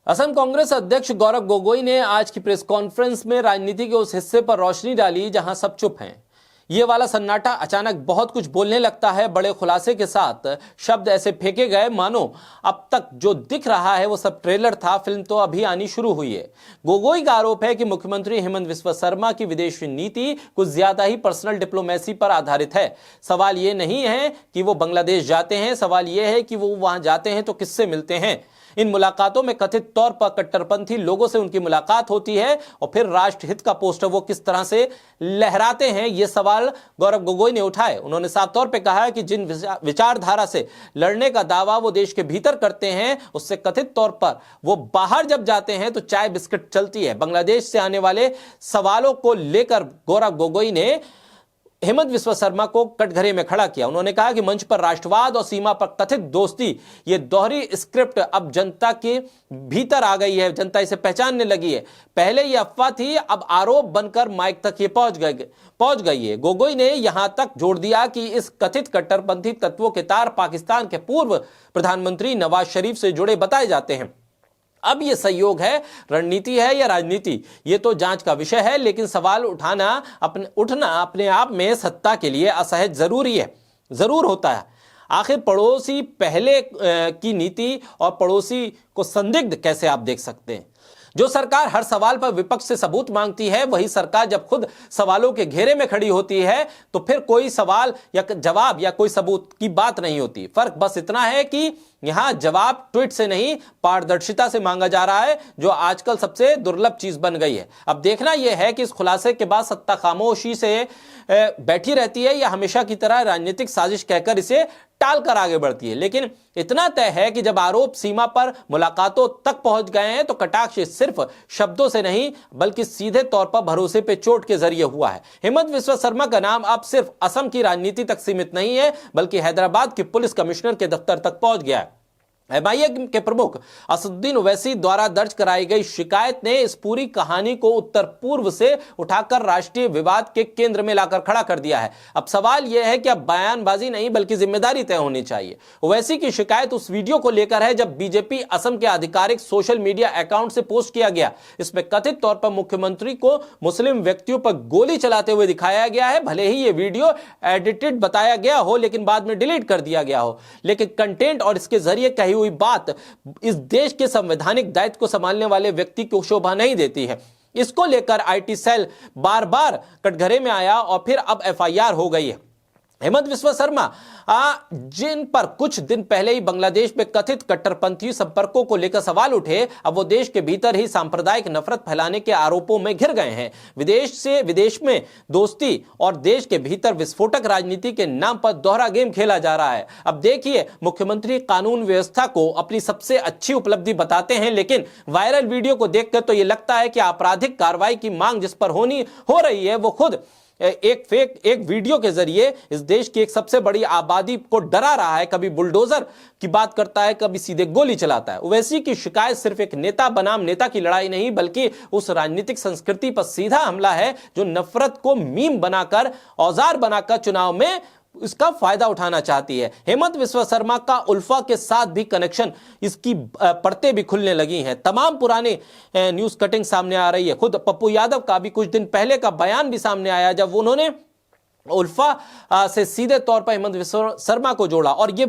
असम कांग्रेस अध्यक्ष गौरव गोगोई ने आज की प्रेस कॉन्फ्रेंस में राजनीति के उस हिस्से पर रोशनी डाली जहां सब चुप हैं। ये वाला सन्नाटा अचानक बहुत कुछ बोलने लगता है। बड़े खुलासे के साथ शब्द ऐसे फेंके गए मानो अब तक जो दिख रहा है वो सब ट्रेलर था, फिल्म तो अभी आनी शुरू हुई है। गोगोई का आरोप है कि मुख्यमंत्री हेमंत बिस्वा शर्मा की विदेश नीति कुछ ज्यादा ही पर्सनल डिप्लोमेसी पर आधारित है। सवाल ये नहीं है कि वो बांग्लादेश जाते हैं, सवाल ये है कि वो वहां जाते हैं तो किससे मिलते हैं। इन मुलाकातों में कथित तौर पर कट्टरपंथी लोगों से उनकी मुलाकात होती है और फिर राष्ट्रहित का पोस्टर वो किस तरह से लहराते हैं, ये सवाल गौरव गोगोई ने उठाए। उन्होंने साफ तौर पे कहा है कि जिन विचारधारा से लड़ने का दावा वो देश के भीतर करते हैं, उससे कथित तौर पर वो बाहर जब जाते हैं तो चाय बिस्किट चलती है। बांग्लादेश से आने वाले सवालों को लेकर गौरव गोगोई ने हेमंत बिस्वा शर्मा को कटघरे में खड़ा किया। उन्होंने कहा कि मंच पर राष्ट्रवाद और सीमा पर कथित दोस्ती, ये दोहरी स्क्रिप्ट अब जनता के भीतर आ गई है, जनता इसे पहचानने लगी है। पहले ये अफवाह थी, अब आरोप बनकर माइक तक ये पहुंच गई है। गोगोई ने यहां तक जोड़ दिया कि इस कथित कट्टरपंथी तत्वों के तार पाकिस्तान के पूर्व प्रधानमंत्री नवाज शरीफ से जुड़े बताए जाते हैं। अब यह सहयोग है, रणनीति है या राजनीति, यह तो जांच का विषय है, लेकिन सवाल उठना अपने आप में सत्ता के लिए असहज जरूर होता है। आखिर पड़ोसी पहले की नीति और पड़ोसी को संदिग्ध कैसे आप देख सकते हैं। जो सरकार हर सवाल पर विपक्ष से सबूत मांगती है, वही सरकार जब खुद सवालों के घेरे में खड़ी होती है तो फिर कोई सवाल या जवाब या कोई सबूत की बात नहीं होती। फर्क बस इतना है कि यहां जवाब ट्वीट से नहीं, पारदर्शिता से मांगा जा रहा है, जो आजकल सबसे दुर्लभ चीज बन गई है। अब देखना यह है कि इस खुलासे के बाद सत्ता खामोशी से बैठी रहती है या हमेशा की तरह राजनीतिक साजिश कहकर इसे टालकर आगे बढ़ती है। लेकिन इतना तय है कि जब आरोप सीमा पर मुलाकातों तक पहुंच गए हैं तो कटाक्ष सिर्फ शब्दों से नहीं बल्कि सीधे तौर पर भरोसे पे चोट के जरिए हुआ है। हेमंत बिस्वा शर्मा का नाम अब सिर्फ असम की राजनीति तक सीमित नहीं है, बल्कि हैदराबाद के पुलिस कमिश्नर के दफ्तर तक पहुंच गया है। एमआईएम के प्रमुख असदुद्दीन ओवैसी द्वारा दर्ज कराई गई शिकायत ने इस पूरी कहानी को उत्तर पूर्व से उठाकर राष्ट्रीय विवाद के केंद्र में लाकर खड़ा कर दिया है। अब सवाल यह है कि अब बयानबाजी नहीं बल्कि जिम्मेदारी तय होनी चाहिए। ओवैसी की शिकायत उस वीडियो को लेकर है जब बीजेपी असम के आधिकारिक सोशल मीडिया अकाउंट से पोस्ट किया गया। इसमें कथित तौर पर मुख्यमंत्री को मुस्लिम व्यक्तियों पर गोली चलाते हुए दिखाया गया है। भले ही यह वीडियो एडिटेड बताया गया हो, लेकिन बाद में डिलीट कर दिया गया हो, लेकिन कंटेंट और इसके जरिए कही हुई बात इस देश के संवैधानिक दायित्व को संभालने वाले व्यक्ति को शोभा नहीं देती है। इसको लेकर आईटी सेल बार बार कटघरे में आया और फिर अब एफआईआर हो गई है। हेमंत बिस्वा शर्मा जिन पर कुछ दिन पहले ही बांग्लादेश में कथित कट्टरपंथी संपर्कों को लेकर सवाल उठे, अब वो देश के भीतर ही सांप्रदायिक नफरत फैलाने के आरोपों में घिर गए हैं। विदेश में दोस्ती और देश के भीतर विस्फोटक राजनीति के नाम पर दोहरा गेम खेला जा रहा है। अब देखिए, मुख्यमंत्री कानून व्यवस्था को अपनी सबसे अच्छी उपलब्धि बताते हैं, लेकिन वायरल वीडियो को देखकर तो यह लगता है कि आपराधिक कार्रवाई की मांग जिस पर हो रही है वो खुद एक वीडियो के जरिए इस देश की एक सबसे बड़ी आबादी को डरा रहा है। कभी बुलडोजर की बात करता है, कभी सीधे गोली चलाता है। ओवैसी की शिकायत सिर्फ एक नेता बनाम नेता की लड़ाई नहीं बल्कि उस राजनीतिक संस्कृति पर सीधा हमला है जो नफरत को मीम बनाकर, औजार बनाकर चुनाव में इसका फायदा उठाना चाहती है। हेमंत बिस्वा शर्मा का उल्फा के साथ भी कनेक्शन, इसकी परतें भी खुलने लगी हैं। तमाम पुराने न्यूज कटिंग सामने आ रही है। खुद पप्पू यादव का भी कुछ दिन पहले का बयान भी सामने आया जब उन्होंने उल्फा से सीधे तौर पर हेमंत बिस्वा शर्मा को जोड़ा, और ये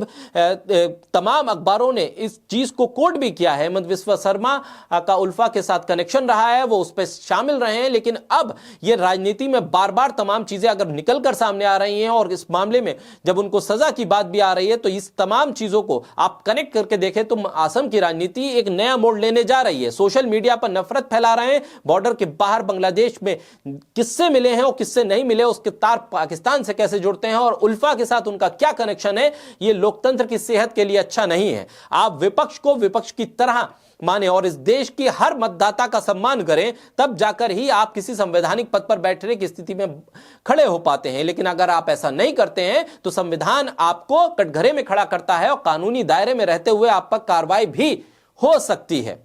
तमाम अखबारों ने इस चीज को कोट भी किया है। हेमंत बिस्वा शर्मा का उल्फा के साथ कनेक्शन रहा है, वो उस पर शामिल रहे हैं। लेकिन अब ये राजनीति में बार बार तमाम चीजें अगर निकल कर सामने आ रही हैं और इस मामले में जब उनको सजा की बात भी आ रही है, तो इस तमाम चीजों को आप कनेक्ट करके देखें तो असम की राजनीति एक नया मोड़ लेने जा रही है। सोशल मीडिया पर नफरत फैला रहे हैं, बॉर्डर के बाहर बांग्लादेश में किससे मिले हैं और किससे नहीं मिले, उसके तार पाकिस्तान से कैसे जुड़ते हैं और उल्फा के साथ उनका क्या कनेक्शन है, यह लोकतंत्र की सेहत के लिए अच्छा नहीं है। आप विपक्ष को विपक्ष की तरह माने और इस देश की हर मतदाता का सम्मान करें, तब जाकर ही आप किसी संवैधानिक पद पर बैठने की स्थिति में खड़े हो पाते हैं। लेकिन अगर आप ऐसा नहीं करते हैं तो संविधान आपको कटघरे में खड़ा करता है और कानूनी दायरे में रहते हुए आप पर कार्रवाई भी हो सकती है।